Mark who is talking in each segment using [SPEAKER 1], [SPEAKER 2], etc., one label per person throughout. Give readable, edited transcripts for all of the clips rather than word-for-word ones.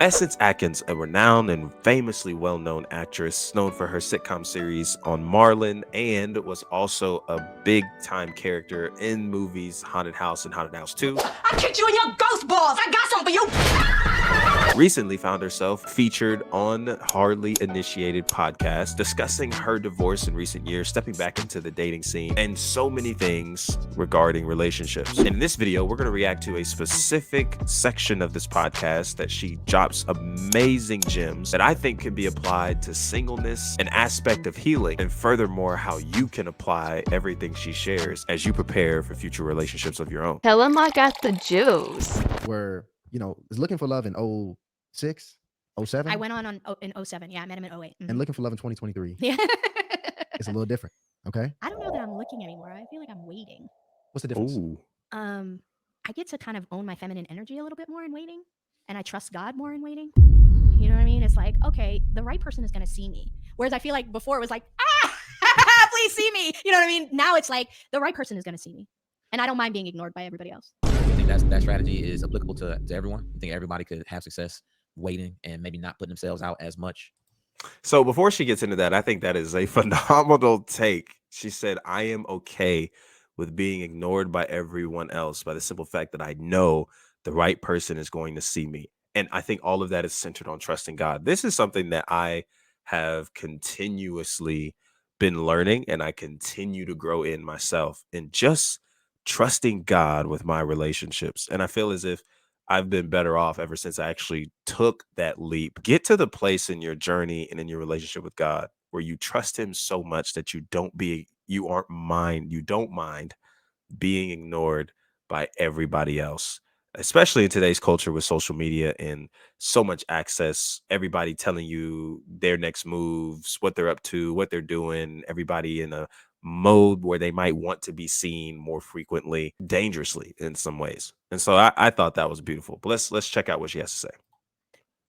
[SPEAKER 1] Essence Atkins, a renowned and famously well-known actress, known for her sitcom series on Marlon, and was also a big-time character in movies Haunted House and Haunted House 2.
[SPEAKER 2] I kicked you in your ghost balls. I got something for you.
[SPEAKER 1] Recently found herself featured on Hardly Initiated podcast, discussing her divorce in recent years, stepping back into the dating scene, and so many things regarding relationships. In this video, we're going to react to a specific section of this podcast that she drops amazing gems that I think can be applied to singleness, an aspect of healing, and furthermore, how you can apply everything she shares as you prepare for future relationships of your own.
[SPEAKER 3] Tell him I got the juice.
[SPEAKER 4] Were, was looking for love in 06, 07?
[SPEAKER 5] I went on in 07. Yeah, I met him in 08.
[SPEAKER 4] And looking for love in 2023.
[SPEAKER 5] Yeah.
[SPEAKER 4] It's a little different. Okay.
[SPEAKER 5] I don't know that I'm looking anymore. I feel like I'm waiting.
[SPEAKER 4] What's the difference?
[SPEAKER 1] Ooh.
[SPEAKER 5] I get to kind of own my feminine energy a little bit more in waiting, and I trust God more in waiting.
[SPEAKER 4] Mm.
[SPEAKER 5] You know what I mean? It's like, okay, the right person is going to see me. Whereas I feel like before it was like, please see me. You know what I mean? Now it's like the right person is going to see me, and I don't mind being ignored by everybody else.
[SPEAKER 6] You think that strategy is applicable to everyone? You think everybody could have success waiting and maybe not putting themselves out as much?
[SPEAKER 1] So before she gets into that, I think that is a phenomenal take. She said, I am okay with being ignored by everyone else by the simple fact that I know the right person is going to see me. And I think all of that is centered on trusting God. This is something that I have continuously been learning, and I continue to grow in myself, and just trusting God with my relationships. And I feel as if I've been better off ever since I actually took that leap. Get to the place in your journey and in your relationship with God where you trust him so much that you don't mind being ignored by everybody else, especially in today's culture with social media and so much access, everybody telling you their next moves, what they're up to, what they're doing, everybody in a mode where they might want to be seen more frequently, dangerously in some ways. And so I thought that was beautiful. But let's check out what she has to say.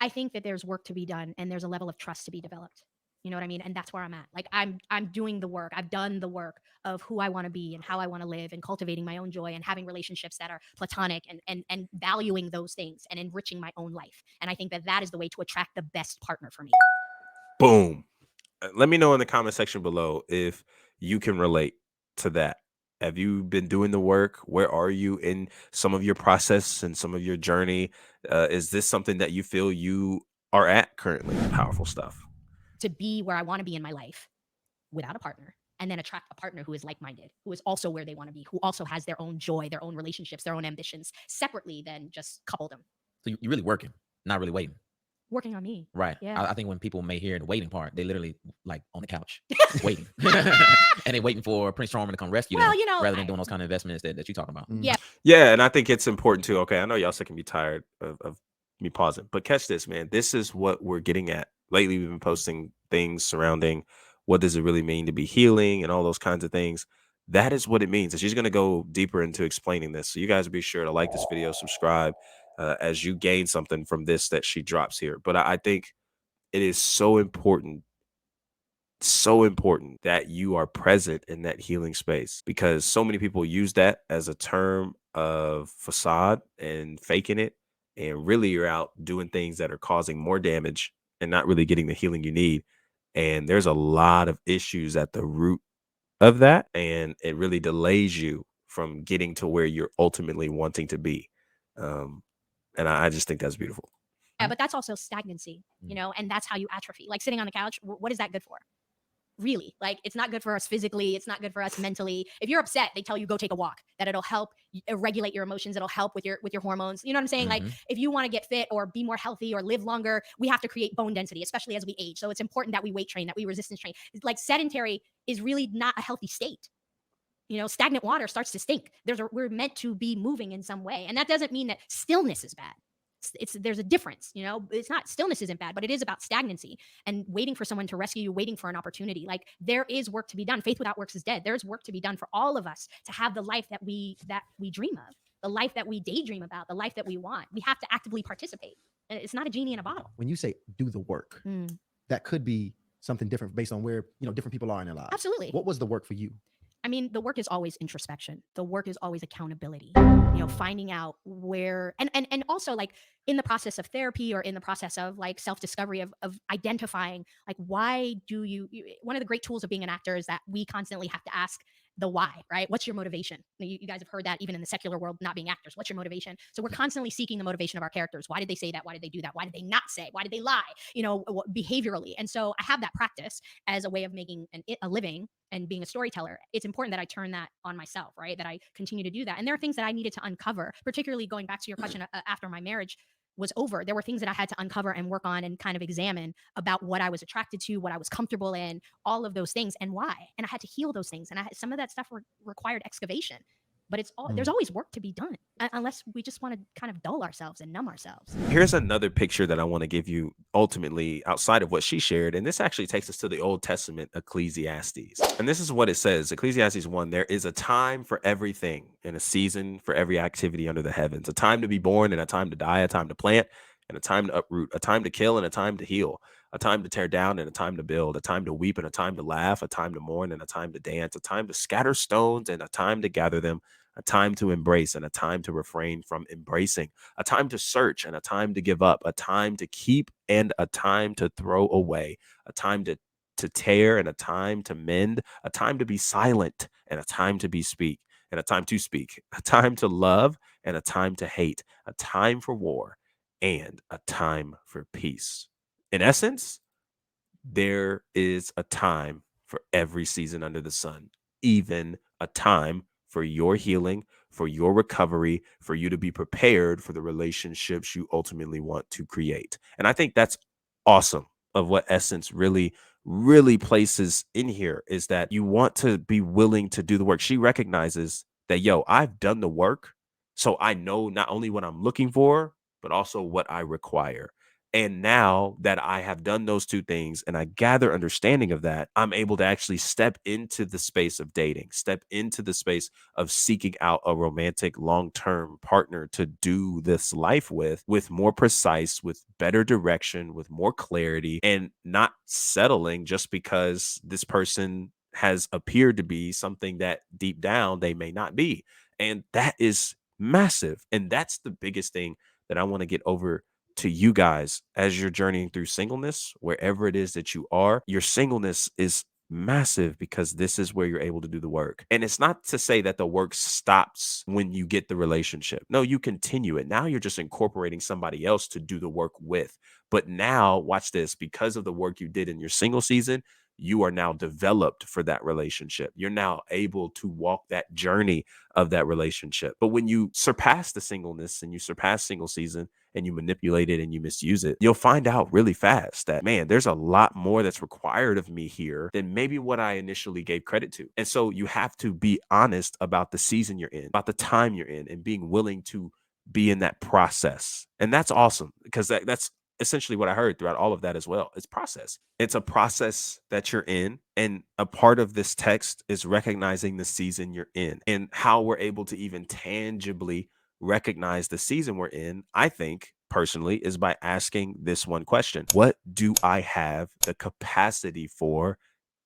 [SPEAKER 5] I think that there's work to be done, and there's a level of trust to be developed. You know what I mean? And that's where I'm at. Like I'm doing the work. I've done the work of who I want to be and how I want to live, and cultivating my own joy and having relationships that are platonic, and valuing those things and enriching my own life. And I think that is the way to attract the best partner for me.
[SPEAKER 1] Boom. Let me know in the comment section below if you can relate to that. Have you been doing the work? Where are you in some of your process and some of your journey? Is this something that you feel you are at currently? Powerful stuff.
[SPEAKER 5] To be where I want to be in my life without a partner, and then attract a partner who is like-minded, who is also where they want to be, who also has their own joy, their own relationships, their own ambitions, separately than just couple them.
[SPEAKER 6] So you're really working, not really waiting.
[SPEAKER 5] Working on me.
[SPEAKER 6] Right.
[SPEAKER 5] Yeah.
[SPEAKER 6] I think when people may hear the waiting part, they literally like on the couch waiting. And they're waiting for Prince Charming to come rescue them, rather than doing those kind of investments that you're talking about.
[SPEAKER 5] Yeah.
[SPEAKER 1] Yeah, and I think it's important too. Okay, I know y'all still can be tired of me pausing, but catch this, man. This is what we're getting at. Lately, we've been posting things surrounding what does it really mean to be healing and all those kinds of things. That is what it means. And she's going to go deeper into explaining this. So you guys be sure to like this video, subscribe as you gain something from this that she drops here. But I think it is so important that you are present in that healing space, because so many people use that as a term of facade and faking it. And really you're out doing things that are causing more damage and not really getting the healing you need. And there's a lot of issues at the root of that. And it really delays you from getting to where you're ultimately wanting to be. And I just think that's beautiful.
[SPEAKER 5] Yeah, but that's also stagnancy, and that's how you atrophy. Like sitting on the couch, what is that good for? Really, like it's not good for us physically. It's not good for us mentally. If you're upset, they tell you go take a walk, that it'll help regulate your emotions. It'll help with your hormones. You know what I'm saying? Like if you want to get fit or be more healthy or live longer, we have to create bone density, especially as we age. So it's important that we weight train, that we resistance train. Like sedentary is really not a healthy state. Stagnant water starts to stink. We're meant to be moving in some way. And that doesn't mean that stillness is bad. There's a difference, it's not, stillness isn't bad, but it is about stagnancy and waiting for someone to rescue you, waiting for an opportunity. Like there is work to be done. Faith without works is dead. There's work to be done for all of us to have the life that we dream of, the life that we daydream about, the life that we want. We have to actively participate. And it's not a genie in a bottle.
[SPEAKER 4] When you say do the work, that could be something different based on where, different people are in their lives.
[SPEAKER 5] Absolutely.
[SPEAKER 4] What was the work for you?
[SPEAKER 5] I mean, the work is always introspection. The work is always accountability. Finding out where and also like in the process of therapy or in the process of like self-discovery of identifying like why do one of the great tools of being an actor is that we constantly have to ask the why, right? What's your motivation? You guys have heard that even in the secular world, not being actors. What's your motivation? So we're constantly seeking the motivation of our characters. Why did they say that? Why did they do that? Why did they not say? Why did they lie? Behaviorally. And so I have that practice as a way of making a living and being a storyteller. It's important that I turn that on myself, right? That I continue to do that. And there are things that I needed to uncover, particularly going back to your question after my marriage was over. There were things that I had to uncover and work on and kind of examine about what I was attracted to, what I was comfortable in, all of those things and why. And I had to heal those things. And some of that stuff required excavation. But there's always work to be done unless we just want to kind of dull ourselves and numb ourselves.
[SPEAKER 1] Here's another picture that I want to give you ultimately outside of what she shared. And this actually takes us to the Old Testament, Ecclesiastes. And this is what it says. Ecclesiastes 1, there is a time for everything and a season for every activity under the heavens, a time to be born and a time to die, a time to plant and a time to uproot, a time to kill and a time to heal, a time to tear down and a time to build, a time to weep and a time to laugh, a time to mourn and a time to dance, a time to scatter stones and a time to gather them, a time to embrace and a time to refrain from embracing, a time to search and a time to give up, a time to keep and a time to throw away, a time to tear and a time to mend, a time to be silent and a time to speak, and a time to speak, a time to love and a time to hate, a time for war and a time for peace. In essence, there is a time for every season under the sun, even a time for your healing, for your recovery, for you to be prepared for the relationships you ultimately want to create. And I think that's awesome of what Essence really places in here is that you want to be willing to do the work. She recognizes that, yo, I've done the work. So I know not only what I'm looking for, but also what I require. And now that I have done those two things and I gather understanding of that, I'm able to actually step into the space of dating, step into the space of seeking out a romantic long-term partner to do this life with more precise, with better direction, with more clarity, and not settling just because this person has appeared to be something that deep down they may not be. And that is massive. And that's the biggest thing that I want to get over to you guys as you're journeying through singleness, wherever it is that you are. Your singleness is massive because this is where you're able to do the work. And it's not to say that the work stops when you get the relationship. No, you continue it. Now you're just incorporating somebody else to do the work with. But now, watch this, because of the work you did in your single season, you are now developed for that relationship. You're now able to walk that journey of that relationship. But when you surpass the singleness and you surpass single season and you manipulate it and you misuse it, you'll find out really fast that, man, there's a lot more that's required of me here than maybe what I initially gave credit to. And so you have to be honest about the season you're in, about the time you're in, and being willing to be in that process. And that's awesome because that's essentially what I heard throughout all of that as well. It's process. It's a process that you're in. And a part of this text is recognizing the season you're in and how we're able to even tangibly recognize the season we're in, I think personally, is by asking this one question: what do I have the capacity for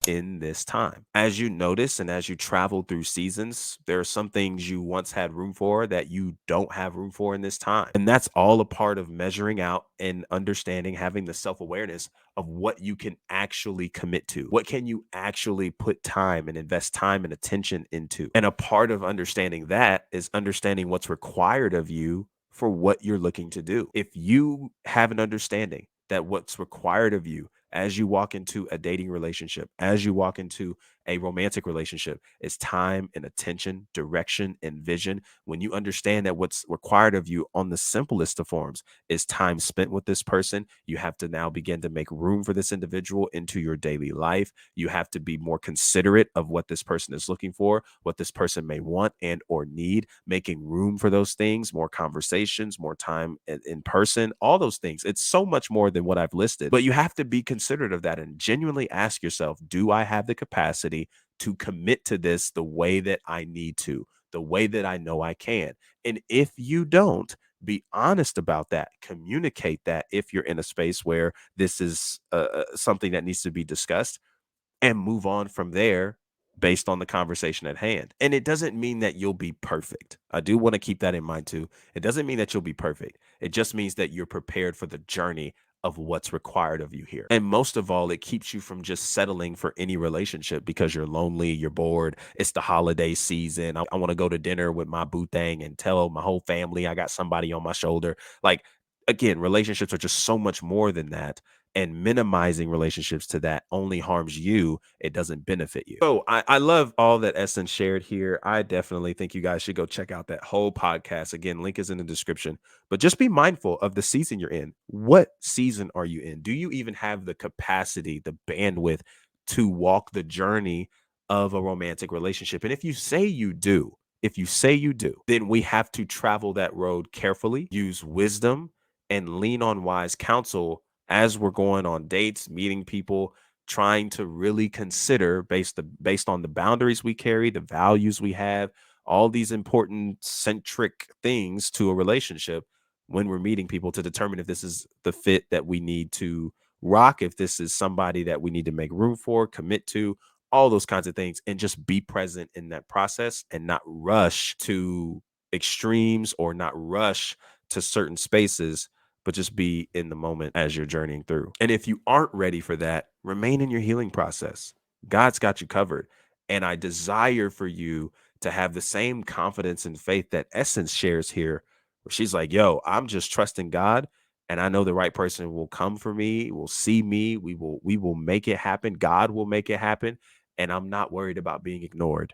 [SPEAKER 1] in this time? As you notice and as you travel through seasons, there are some things you once had room for that you don't have room for in this time. And that's all a part of measuring out and understanding, having the self-awareness of what you can actually commit to. What can you actually put time and invest time and attention into? And a part of understanding that is understanding what's required of you for what you're looking to do. If you have an understanding that what's required of you as you walk into a dating relationship, as you walk into a romantic relationship, is time and attention, direction and vision. When you understand that what's required of you on the simplest of forms is time spent with this person, you have to now begin to make room for this individual into your daily life. You have to be more considerate of what this person is looking for, what this person may want and or need, making room for those things, more conversations, more time in person, all those things. It's so much more than what I've listed, but you have to be considerate of that and genuinely ask yourself, do I have the capacity to commit to this the way that I need to, the way that I know I can? And if you don't, be honest about that. Communicate that if you're in a space where this is something that needs to be discussed, and move on from there based on the conversation at hand. And it doesn't mean that you'll be perfect. I do want to keep that in mind too. It doesn't mean that you'll be perfect. It just means that you're prepared for the journey of what's required of you here. And most of all, it keeps you from just settling for any relationship because you're lonely, you're bored, it's the holiday season. I want to go to dinner with my boo thing and tell my whole family I got somebody on my shoulder. Like, again, relationships are just so much more than that. And minimizing relationships to that only harms you. It doesn't benefit you. So I love all that Essence shared here. I definitely think you guys should go check out that whole podcast. Again, link is in the description. But just be mindful of the season you're in. What season are you in? Do you even have the capacity, the bandwidth to walk the journey of a romantic relationship? And if you say you do, then we have to travel that road carefully, use wisdom, and lean on wise counsel as we're going on dates, meeting people, trying to really consider based on the boundaries we carry, the values we have, all these important centric things to a relationship when we're meeting people to determine if this is the fit that we need to rock, if this is somebody that we need to make room for, commit to, all those kinds of things, and just be present in that process and not rush to extremes or not rush to certain spaces, but just be in the moment as you're journeying through. And if you aren't ready for that, remain in your healing process. God's got you covered. And I desire for you to have the same confidence and faith that Essence shares here, where she's like, yo, I'm just trusting God. And I know the right person will come for me, will see me. We will make it happen. God will make it happen. And I'm not worried about being ignored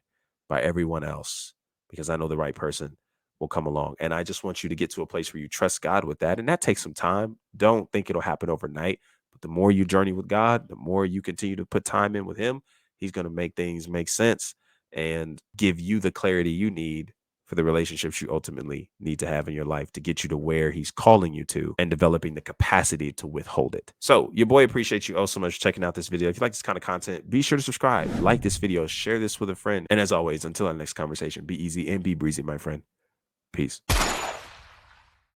[SPEAKER 1] by everyone else because I know the right person will come along. And I just want you to get to a place where you trust God with that. And that takes some time. Don't think it'll happen overnight. But the more you journey with God, the more you continue to put time in with Him, He's going to make things make sense and give you the clarity you need for the relationships you ultimately need to have in your life to get you to where He's calling you to and developing the capacity to withhold it. So your boy appreciates you oh so much for checking out this video. If you like this kind of content, be sure to subscribe, like this video, share this with a friend. And as always, until our next conversation, be easy and be breezy, my friend. Peace.